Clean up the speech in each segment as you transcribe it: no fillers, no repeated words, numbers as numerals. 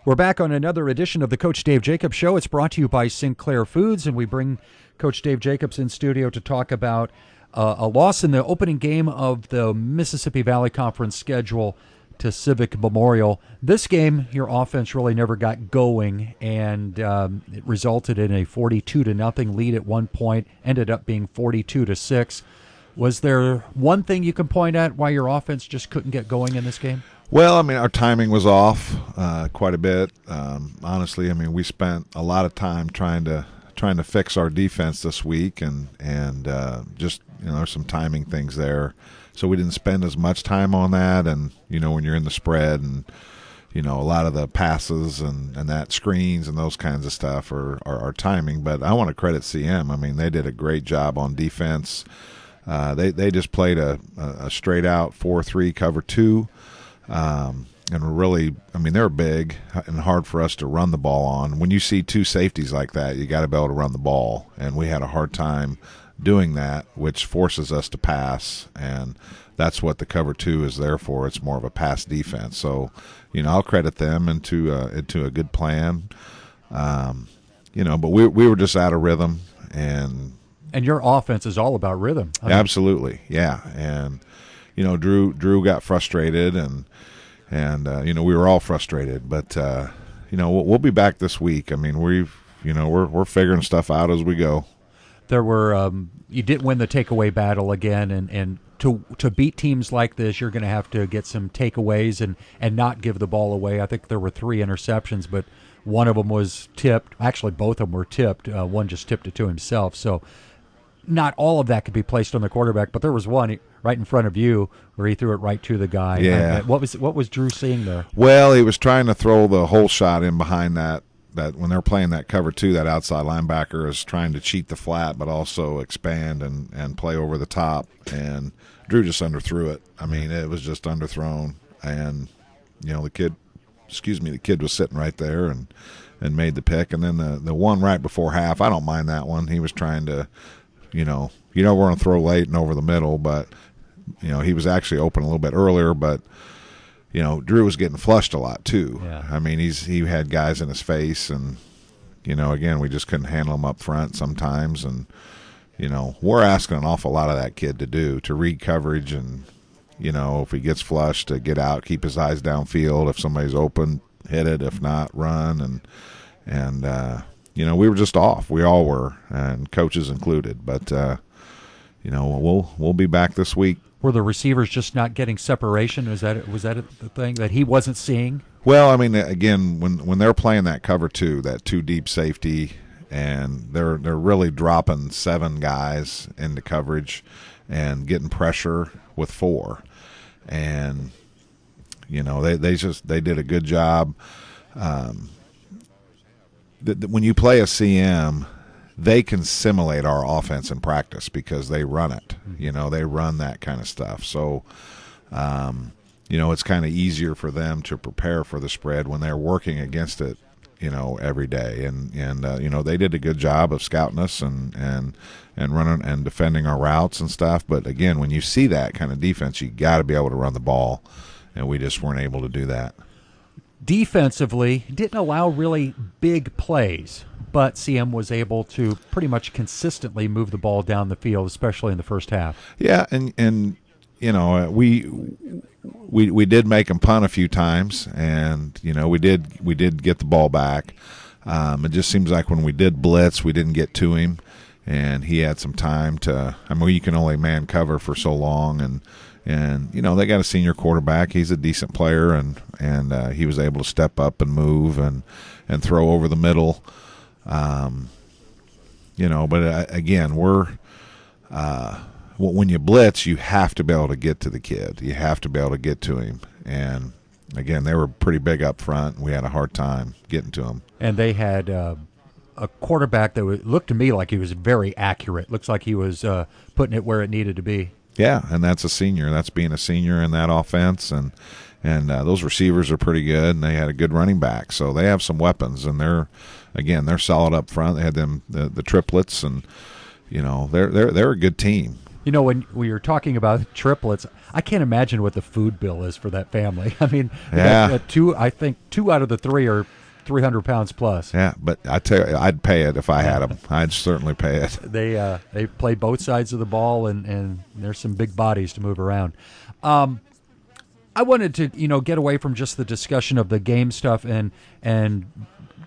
We're back on another edition of the Coach Dave Jacobs Show. It's brought to you by Sinclair Foods, and we bring Coach Dave Jacobs in studio to talk about a loss in the opening game of the Mississippi Valley Conference schedule to Civic Memorial. This game, your offense really never got going, and it resulted in a 42-0 lead at one point, ended up being 42-6. Was there one thing you can point at why your offense just couldn't get going in this game? Well, I mean, our timing was off quite a bit. Honestly, I mean, we spent a lot of time trying to fix our defense this week, and just, there's some timing things there. So we didn't spend as much time on that. And when you're in the spread, and a lot of the passes and that screens and those kinds of stuff are timing. But I want to credit CM. I mean, they did a great job on defense. They just played a straight out 4-3 cover 2. And really, I mean, they're big and hard for us to run the ball on. When you see two safeties like that, you got to be able to run the ball. And we had a hard time doing that, which forces us to pass. And that's what the cover 2 is there for. It's more of a pass defense. So, I'll credit them into a good plan. But we were just out of rhythm. And your offense is all about rhythm. Absolutely, yeah. And Drew got frustrated, and we were all frustrated. But we'll be back this week. I mean, we're figuring stuff out as we go. There were you didn't win the takeaway battle again, and to beat teams like this, you're going to have to get some takeaways and not give the ball away. I think there were 3 interceptions, but one of them was tipped. Actually, both of them were tipped. One just tipped it to himself. So not all of that could be placed on the quarterback, but there was one right in front of you where he threw it right to the guy. Yeah. What was Drew seeing there? Well, he was trying to throw the whole shot in behind that when they're playing that cover 2, that outside linebacker is trying to cheat the flat but also expand and play over the top. And Drew just underthrew it. I mean, it was just underthrown. And, the kid was sitting right there and made the pick. And then the one right before half, I don't mind that one. He was trying to – we're going to throw late and over the middle, but, he was actually open a little bit earlier, but, Drew was getting flushed a lot too. Yeah. I mean, he had guys in his face, and, again, we just couldn't handle him up front sometimes. And, we're asking an awful lot of that kid to read coverage and, if he gets flushed, to get out, keep his eyes downfield. If somebody's open, hit it. If not, run. And we were just off. We all were, and coaches included. But, we'll be back this week. Were the receivers just not getting separation? Was that the thing that he wasn't seeing? Well, I mean, again, when they're playing that cover 2, that 2 deep safety, and they're really dropping 7 guys into coverage and getting pressure with 4, and they did a good job. When you play a CM, they can simulate our offense in practice because they run it. They run that kind of stuff. So, it's kind of easier for them to prepare for the spread when they're working against it, every day. And they did a good job of scouting us and running and defending our routes and stuff. But, again, when you see that kind of defense, you got to be able to run the ball, and we just weren't able to do that. Defensively, didn't allow really big plays, but CM was able to pretty much consistently move the ball down the field, especially in the first half. Yeah, and we did make him punt a few times, and we did get the ball back. It just seems like when we did blitz, we didn't get to him, and he had some time to. I mean, you can only man cover for so long, and they got a senior quarterback. He's a decent player, and he was able to step up and move and throw over the middle. But again, when you blitz, you have to be able to get to the kid. You have to be able to get to him. And again, they were pretty big up front, and we had a hard time getting to him. And they had a quarterback that looked to me like he was very accurate. Looks like he was putting it where it needed to be. Yeah, and that's a senior. That's being a senior in that offense, and those receivers are pretty good, and they had a good running back. So they have some weapons, and they're solid up front. They had the triplets, and they're a good team. You know, when we were talking about triplets, I can't imagine what the food bill is for that family. I mean, Yeah. I think two out of the three are 300 pounds plus. Yeah, but I tell you, I'd pay it if I had them. I'd certainly pay it. They play both sides of the ball, and there's some big bodies to move around. I wanted to get away from just the discussion of the game stuff and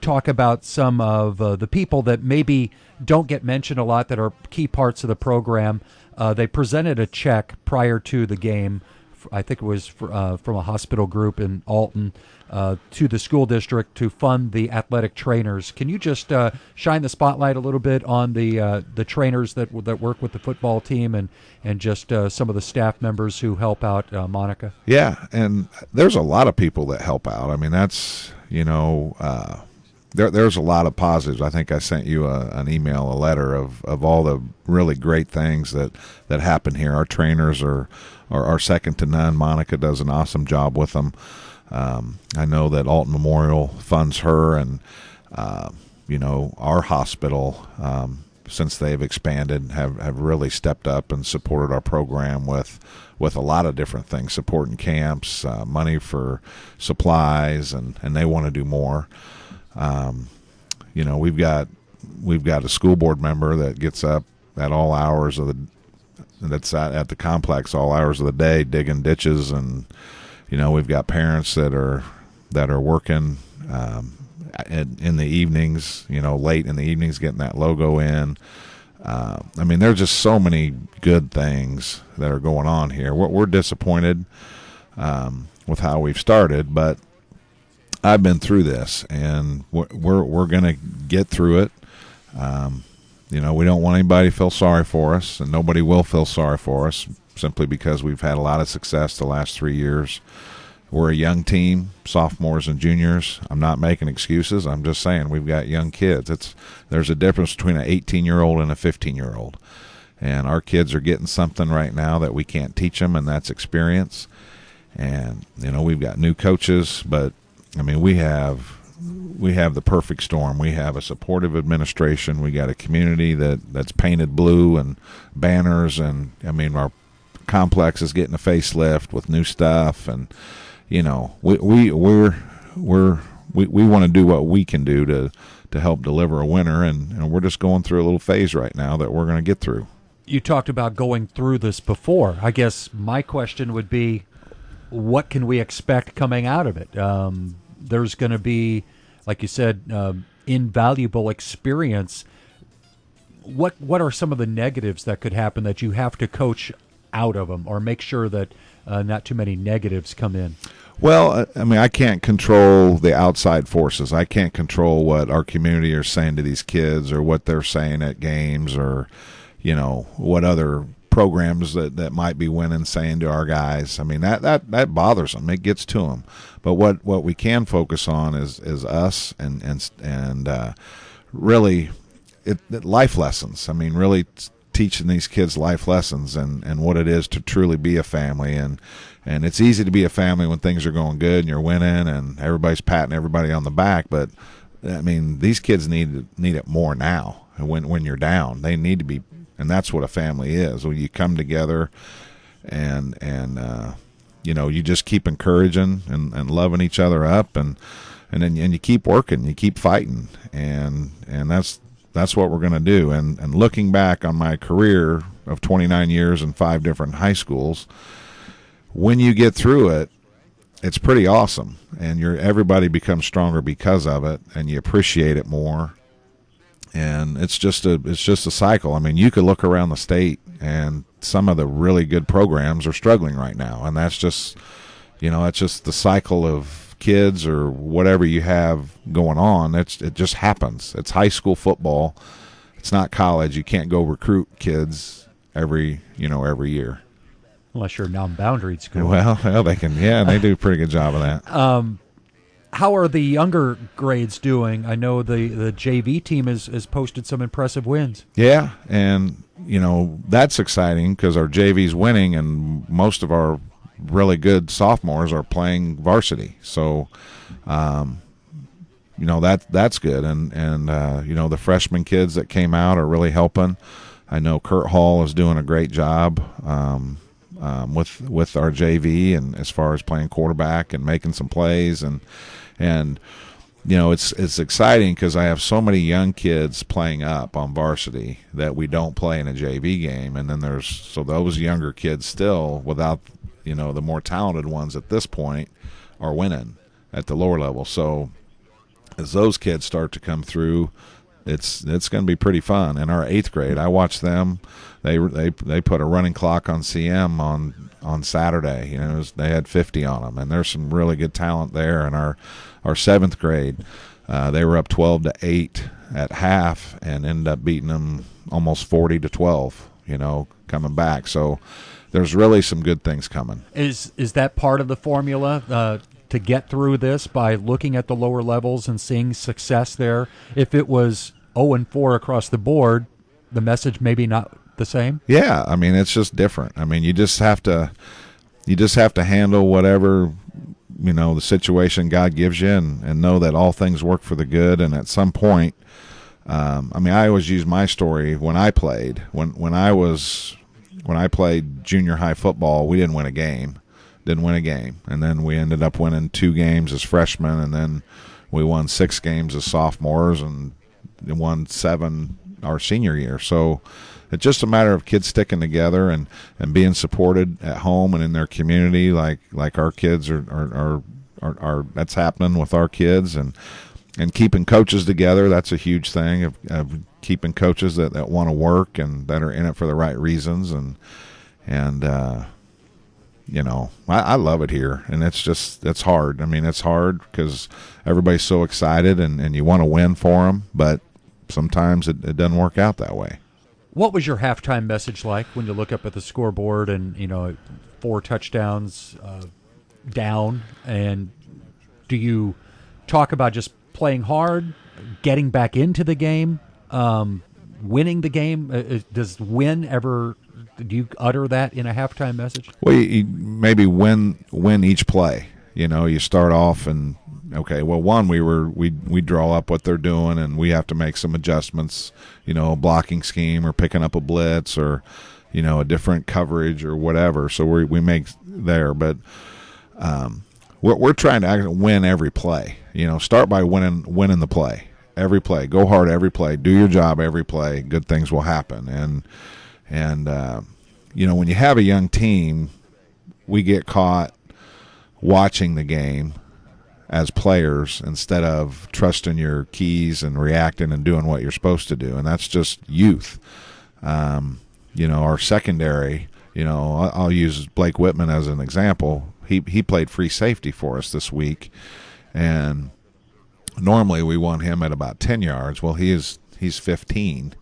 talk about some of the people that maybe don't get mentioned a lot that are key parts of the program. They presented a check prior to the game. I think it was from a hospital group in Alton to the school district to fund the athletic trainers. Can you just shine the spotlight a little bit on the trainers that work with the football team and just some of the staff members who help out Monica? Yeah, and there's a lot of people that help out. I mean, that's, there's a lot of positives. I think I sent you an email, a letter of all the really great things that happen here. Our trainers are second to none. Monica does an awesome job with them. I know that Alton Memorial funds her, and our hospital, since they've expanded, have really stepped up and supported our program with a lot of different things, supporting camps, money for supplies, and they want to do more. We've got a school board member that gets up at all hours of that's at the complex all hours of the day digging ditches, and we've got parents that are working in the evenings, late in the evenings, getting that logo in. I mean, there's just so many good things that are going on here. We're disappointed with how we've started, but I've been through this, and we're going to get through it. We don't want anybody to feel sorry for us, and nobody will feel sorry for us simply because we've had a lot of success the last 3 years. We're a young team, sophomores and juniors. I'm not making excuses. I'm just saying we've got young kids. There's a difference between an 18-year-old and a 15-year-old. And our kids are getting something right now that we can't teach them, and that's experience. And, we've got new coaches, but, I mean, we have the perfect storm. We have a supportive administration. We got a community that's painted blue and banners, and, I mean, our complex is getting a facelift with new stuff, and we want to do what we can do to help deliver a winner, and we're just going through a little phase right now that we're going to get through. You talked about going through this before. I guess my question would be, what can we expect coming out of it? There's going to be, like you said, invaluable experience. What are some of the negatives that could happen that you have to coach out of them, or make sure that not too many negatives come in? Well, I mean, I can't control the outside forces. I can't control what our community are saying to these kids, or what they're saying at games, or, what other programs that might be winning saying to our guys. I mean, that bothers them. It gets to them. But what we can focus on is us and really life lessons. I mean, really teaching these kids life lessons and what it is to truly be a family. And it's easy to be a family when things are going good and you're winning and everybody's patting everybody on the back. But, I mean, these kids need it more now. When you're down, they need to be, and that's what a family is. When you come together and you just keep encouraging and loving each other up, and then you keep working, you keep fighting, and that's what we're going to do. And looking back on my career of 29 years in 5 different high schools, when you get through it, it's pretty awesome, and everybody becomes stronger because of it, and you appreciate it more. And it's just a cycle. I mean, you could look around the state, and some of the really good programs are struggling right now, and that's just, it's just the cycle of kids or whatever you have going on. It just happens. It's high school football. It's not college. You can't go recruit kids every year. Unless you're a non-boundaried school. Well, they can. Yeah, they do a pretty good job of that. How are the younger grades doing? I know the JV team has posted some impressive wins. Yeah, and that's exciting because our JV's winning, and most of our really good sophomores are playing varsity. So, that's good, and the freshman kids that came out are really helping. I know Kurt Hall is doing a great job with our JV, and as far as playing quarterback and making some plays, and it's exciting because I have so many young kids playing up on varsity that we don't play in a JV game, and then there's those younger kids still without the more talented ones at this point are winning at the lower level. So as those kids start to come through, it's going to be pretty fun. In our 8th grade, I watched them. They put a running clock on CM on Saturday. They had 50 on them, and there's some really good talent there. And our 7th grade, they were up 12-8 at half and ended up beating them almost 40-12. Coming back. So there's really some good things coming. Is that part of the formula to get through this, by looking at the lower levels and seeing success there? If it was 0-4 across the board, the message maybe not the same? Yeah, I mean, it's just different. I mean, you just have to handle whatever the situation God gives you, and know that all things work for the good. And at some point, I always use my story when I played. When I played junior high football, we didn't win a game. And then we ended up winning 2 games as freshmen, and then we won 6 games as sophomores, and won 7 our senior year. So it's just a matter of kids sticking together and being supported at home and in their community, like our kids are that's happening with our kids, and keeping coaches together. That's a huge thing of keeping coaches that want to work and that are in it for the right reasons, and I love it here, and it's hard. I mean, it's hard because everybody's so excited, and you want to win for them, but sometimes it doesn't work out that way. What was your halftime message like when you look up at the scoreboard and 4 touchdowns down? And do you talk about just playing hard, getting back into the game, winning the game? Does win ever? Do you utter that in a halftime message? Well, you maybe win each play. You start off and okay. Well, we draw up what they're doing, and we have to make some adjustments. A blocking scheme, or picking up a blitz, or a different coverage, or whatever. So we make there, but we're trying to win every play. Start by winning the play. Every play, go hard every play, do your job every play. Good things will happen, and when you have a young team, we get caught watching the game as players instead of trusting your keys and reacting and doing what you're supposed to do, and that's just youth. Our secondary, I'll use Blake Whitman as an example. He played free safety for us this week, and normally we want him at about 10 yards. Well, he's 15.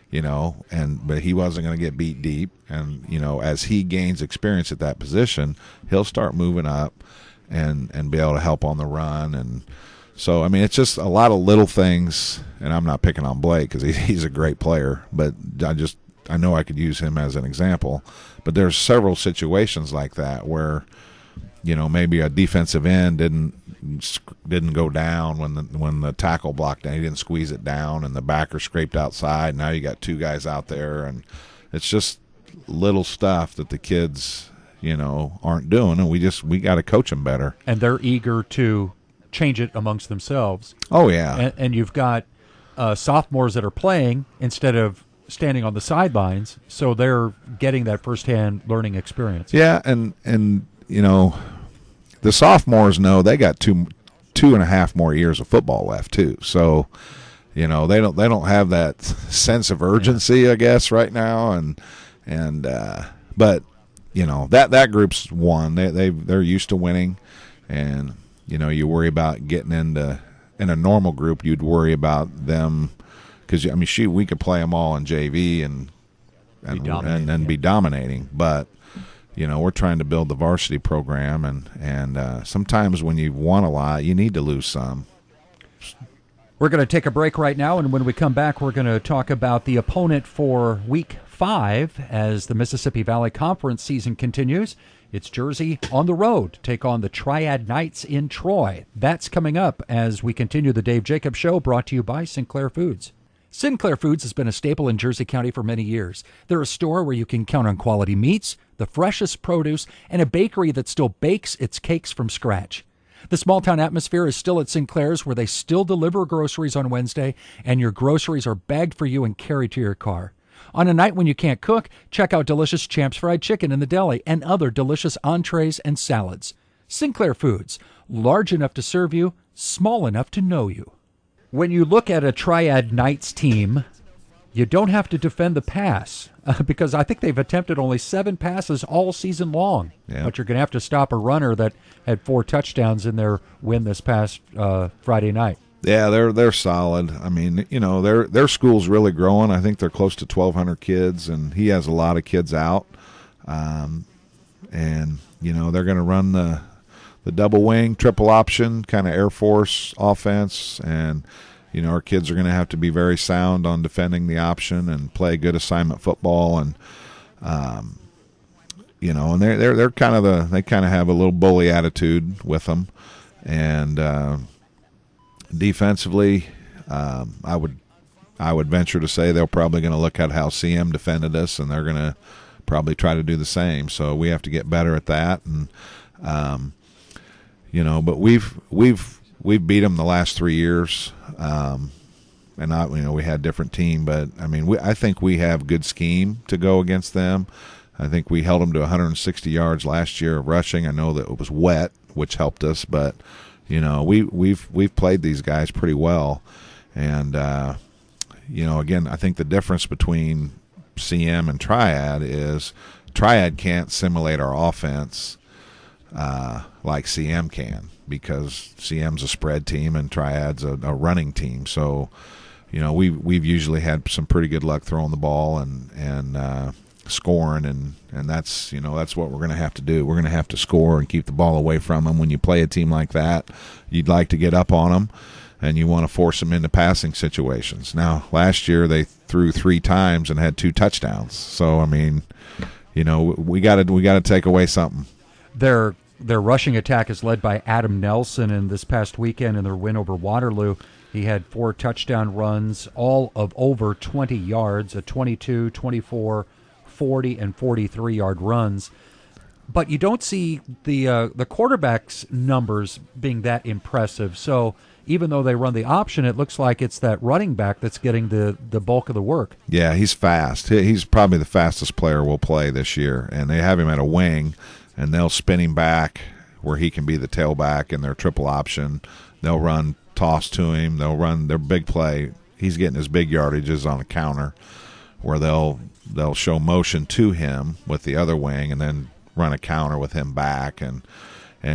But he wasn't going to get beat deep. And, as he gains experience at that position, he'll start moving up and be able to help on the run. And so, it's just a lot of little things, and I'm not picking on Blake because he's a great player, but I know I could use him as an example. But there's several situations like that where, maybe a defensive end didn't go down when the tackle blocked down. He didn't squeeze it down, and the backer scraped outside. Now you got 2 guys out there, and it's just little stuff that the kids aren't doing, and we got to coach them better. And they're eager to change it amongst themselves. Oh yeah, and you've got sophomores that are playing instead of standing on the sidelines, so they're getting that firsthand learning experience. Yeah, and the sophomores know they got 2.5 more years of football left too. So, they don't have that sense of urgency, I guess, right now. But that group's won. They're used to winning, and you worry about getting in a normal group. You'd worry about them because we could play them all in JV and be dominating, but. We're trying to build the varsity program, and sometimes when you've won a lot, you need to lose some. We're going to take a break right now, and when we come back, we're going to talk about the opponent for Week 5 as the Mississippi Valley Conference season continues. It's Jersey on the road to take on the Triad Knights in Troy. That's coming up as we continue the Dave Jacobs Show, brought to you by Sinclair Foods. Sinclair Foods has been a staple in Jersey County for many years. They're a store where you can count on quality meats, the freshest produce, and a bakery that still bakes its cakes from scratch. The small-town atmosphere is still at Sinclair's, where they still deliver groceries on Wednesday, and your groceries are bagged for you and carried to your car. On a night when you can't cook, check out delicious Champ's Fried Chicken in the deli and other delicious entrees and salads. Sinclair Foods, large enough to serve you, small enough to know you. When you look at a Triad Knights team, you don't have to defend the pass because I think they've attempted only 7 passes all season long. Yeah. But you're going to have to stop a runner that had 4 touchdowns in their win this past Friday night. Yeah, they're solid. I mean, you know, their school's really growing. I think they're close to 1,200 kids, and he has a lot of kids out. And you know, they're going to run the double wing, triple option kind of Air Force offense, and you know, our kids are going to have to be very sound on defending the option and play good assignment football. And you know, and they're kind of they kind of have a little bully attitude with them, and defensively, I would venture to say they're probably going to look at how CM defended us, and they're going to probably try to do the same. So we have to get better at that, and you know, but we've beat them the last 3 years, and not, you know, we had different team, but I mean, I think we have good scheme to go against them. I think we held them to 160 yards last year of rushing. I know that it was wet, which helped us, but you know, we've played these guys pretty well, and you know, again, I think the difference between CM and Triad is Triad can't simulate our offense like CM can, because CM's a spread team and Triad's a running team. So, you know, we've usually had some pretty good luck throwing the ball and scoring, and that's, you know, that's what we're going to have to do. We're going to have to score and keep the ball away from them. When you play a team like that, you'd like to get up on them, and you want to force them into passing situations. Now, last year they threw 3 times and had 2 touchdowns. So, I mean, you know, we got to take away something. Their rushing attack is led by Adam Nelson, and this past weekend in their win over Waterloo, he had 4 touchdown runs, all of over 20 yards, a 22, 24, 40, and 43-yard runs. But you don't see the quarterback's numbers being that impressive. So even though they run the option, it looks like it's that running back that's getting the bulk of the work. Yeah, he's fast. He's probably the fastest player we'll play this year, and they have him at a wing, and they'll spin him back where he can be the tailback in their triple option. They'll run toss to him. They'll run their big play. He's getting his big yardages on a counter where they'll show motion to him with the other wing and then run a counter with him back. And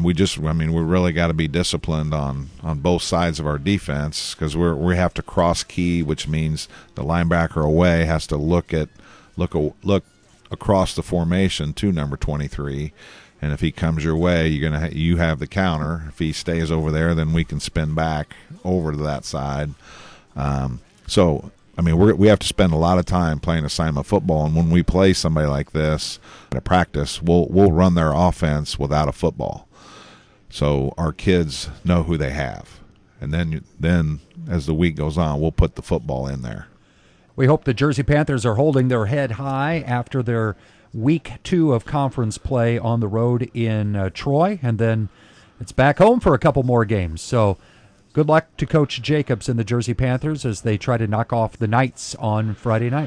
we really got to be disciplined on both sides of our defense, because we have to cross key, which means the linebacker away has to look across the formation to number 23, and if he comes your way, you have the counter. If he stays over there, then we can spin back over to that side. So I mean, we have to spend a lot of time playing assignment football, and when we play somebody like this at practice, we'll run their offense without a football, so our kids know who they have, and then as the week goes on, we'll put the football in there. We hope the Jersey Panthers are holding their head high after their week 2 of conference play on the road in Troy, and then it's back home for a couple more games. So good luck to Coach Jacobs and the Jersey Panthers as they try to knock off the Knights on Friday night.